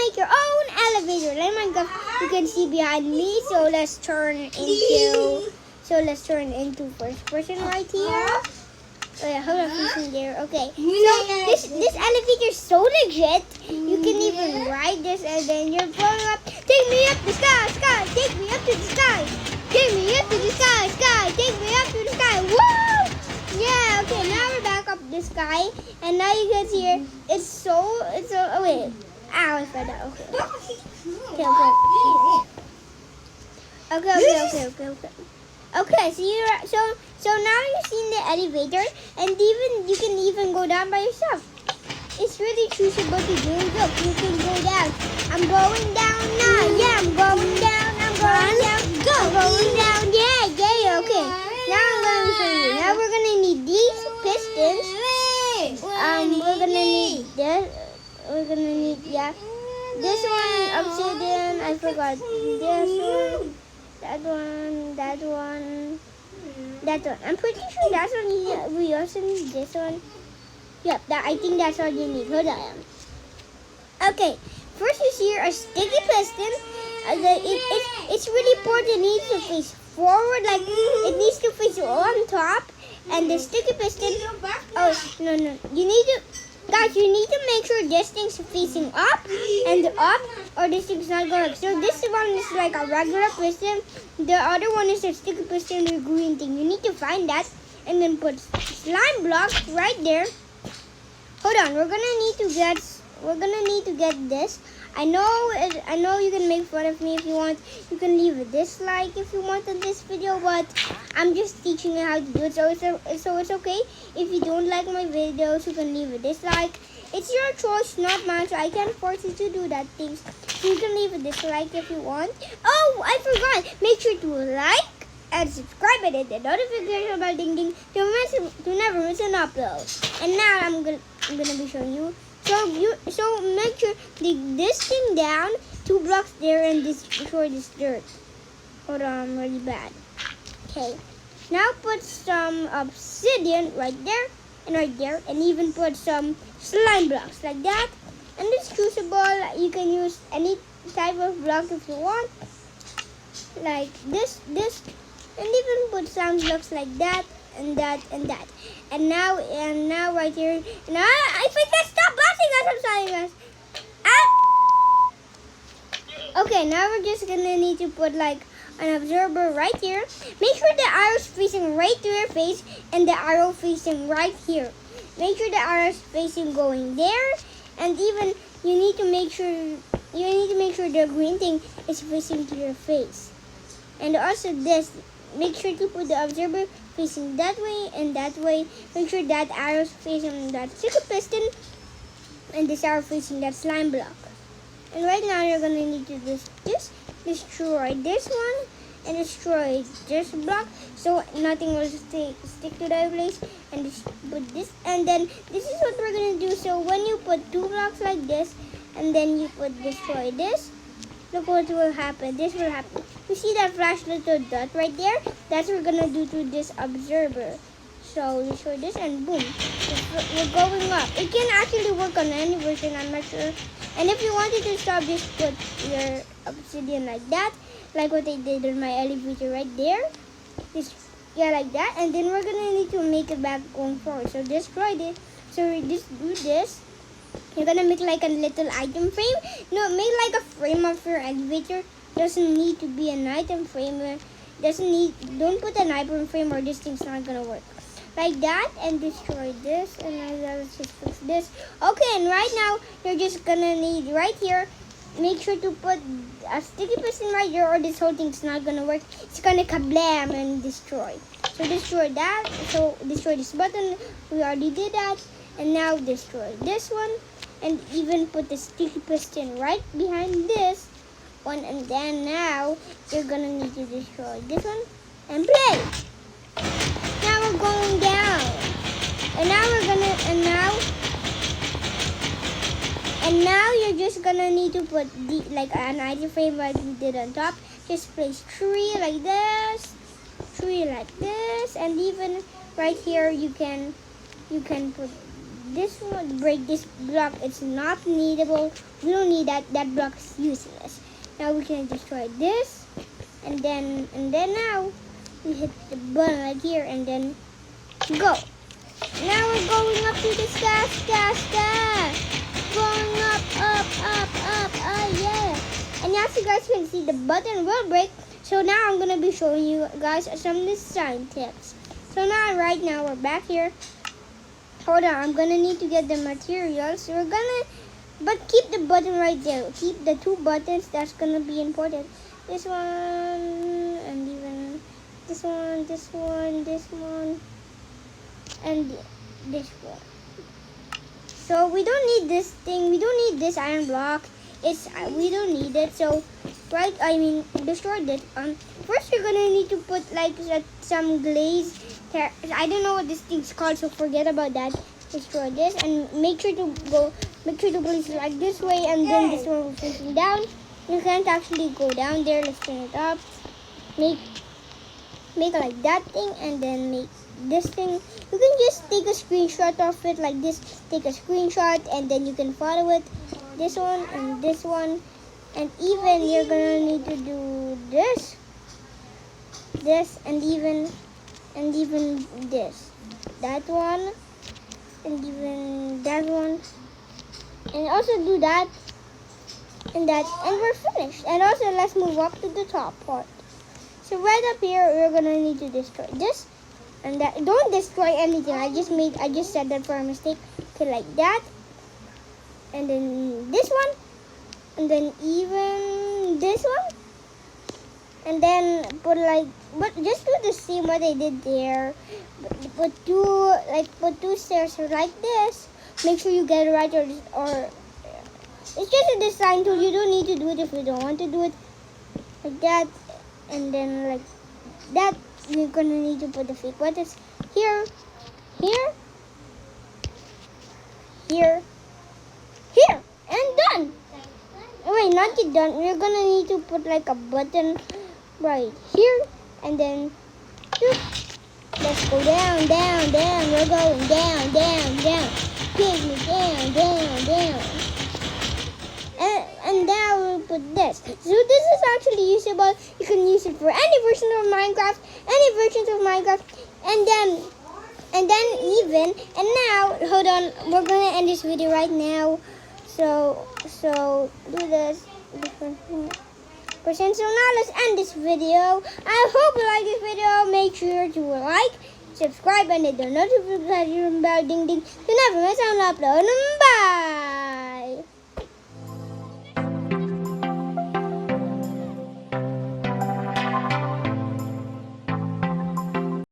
make your own elevator. Like Minecraft, you can see behind me. So let's turn into first person right here. Oh yeah, hold on, facing there. Okay. So this elevator is so legit. You can even ride this, and then you're going up. Take me up the sky, sky. Take me up to the sky. Take me up to the sky, sky. Take me up to the sky. Woo! Yeah. Okay. Now we're back up the sky, and now you can see here. It's so. Oh wait. Ow! I fell down. Okay. Okay, so now you've seen the elevator, and you can even go down by yourself. It's really choosable to do. Look, you can go down. I'm going down now. Yeah, I'm going down. I'm going down. Go. I'm going down. Yeah. Okay. Now I'm going to show you. Now we're gonna need these pistons. We're gonna need this. We're gonna need this one obsidian. I forgot this one. That one. I'm pretty sure that's one. We also need this one. Yep, I think that's all you need. Hold on. Okay, first you see a sticky piston. It's really important. It needs to face forward, like it needs to face on top. And the sticky piston. Oh no! Guys, you need to make sure this thing's facing up and up, or this thing's not going up. So this one is like a regular piston. The other one is a sticky piston, the green thing. You need to find that and then put slime blocks right there. Hold on, we're gonna need to get this. I know you can make fun of me if you want. You can leave a dislike if you want on this video, but I'm just teaching you how to do it. So it's okay if you don't like my videos. You can leave a dislike. It's your choice, not mine. So I can't force you to do that things. So you can leave a dislike if you want. Oh, I forgot. Make sure to like and subscribe and hit the notification bell ding ding to never miss an upload. And now I'm gonna be showing you. So make sure dig this thing down 2 blocks there and destroy this dirt. Hold on, I'm really bad. Okay. Now put some obsidian right there, and even put some slime blocks like that. And this crucible, you can use any type of block if you want. Like this, and even put slime blocks like that. And that. And now right here. Now I think I stop blasting us. I'm sorry, guys. Okay, now we're just gonna need to put like an observer right here. Make sure the arrow's facing right to your face and the arrow facing right here. Make sure the arrow's facing going there, and even you need to make sure the green thing is facing to your face. And also this. Make sure to put the observer facing that way and that way. Make sure that arrow's facing that sticky piston and this arrow facing that slime block. And right now you're gonna need to destroy this one and destroy this block so nothing will stick to that place. And just put this, and then this is what we're gonna do. So when you put 2 blocks like this and then you put destroy this, look what will happen. This will happen. You see that flash little dot right there? That's what we're gonna do to this observer. So destroy this and boom. We're going up. It can actually work on any version, I'm not sure. And if you wanted to stop, just put your obsidian like that. Like what I did on my elevator right there. Like that. And then we're gonna need to make it back going forward. So destroy this. So we just do this. You're gonna make like a little item frame. No, make like a frame of your elevator. Doesn't need to be an item frame. Don't put an item frame or this thing's not gonna work. Like that, and destroy this, and let's just fix this. Okay, and right now you're just gonna need right here. Make sure to put a sticky piston right here, or this whole thing's not gonna work. It's gonna kablam and destroy. So destroy that. So destroy this button. We already did that. And now destroy this one, and even put the sticky piston right behind this one. And then now you're gonna need to destroy this one and play. Now we're going down, and now you're just gonna need to put like an item frame like we did on top. Just place tree like this, and even right here you can put this one, break this block. It's not needable. We don't need that. That block is useless. Now we can destroy this, and then now we hit the button right here, and then go. Now we're going up to the sky. Going up, yeah. And as you guys can see, the button will break. So now I'm gonna be showing you guys some design tips. So now, right now, we're back here. Hold on, I'm gonna need to get the materials. But keep the button right there. Keep the 2 buttons. That's gonna be important. This one, and even this one, and this one. So we don't need this thing. We don't need this iron block. We don't need it. So destroy this. First we're gonna need to put like some glaze. I don't know what this thing's called, so forget about that. Destroy this and make sure to place it like this way, and then this one will facing down. You can't actually go down there. Let's turn it up. Make like that thing, and then make this thing. You can just take a screenshot of it like this. Take a screenshot, and then you can follow it. This one, and even you're gonna need to do this, and even this, that one, and even that one, and also do that, and we're finished. And also let's move up to the top part. So right up here, we're gonna need to destroy this and that. Don't destroy anything. I just said that for a mistake. Okay, like that, and then this one, and then even this one, and then but just do the same what I did there. Put 2 stairs like this. Make sure you get it right, or it's just a design tool. You don't need to do it if you don't want to do it. Like that, and then like that. You're gonna need to put the fake buttons here, and done. Wait, not yet done. We're gonna need to put like a button right here, and then let's go down. We're going down. Pig me down. And now we'll put this. So this is actually usable. You can use it for any version of Minecraft, and now hold on. We're gonna end this video right now. So do this different percent. So now let's end this video. I hope you like this video. Make sure to like, subscribe, and hit the notification bell, ding, to never miss an upload. Bye.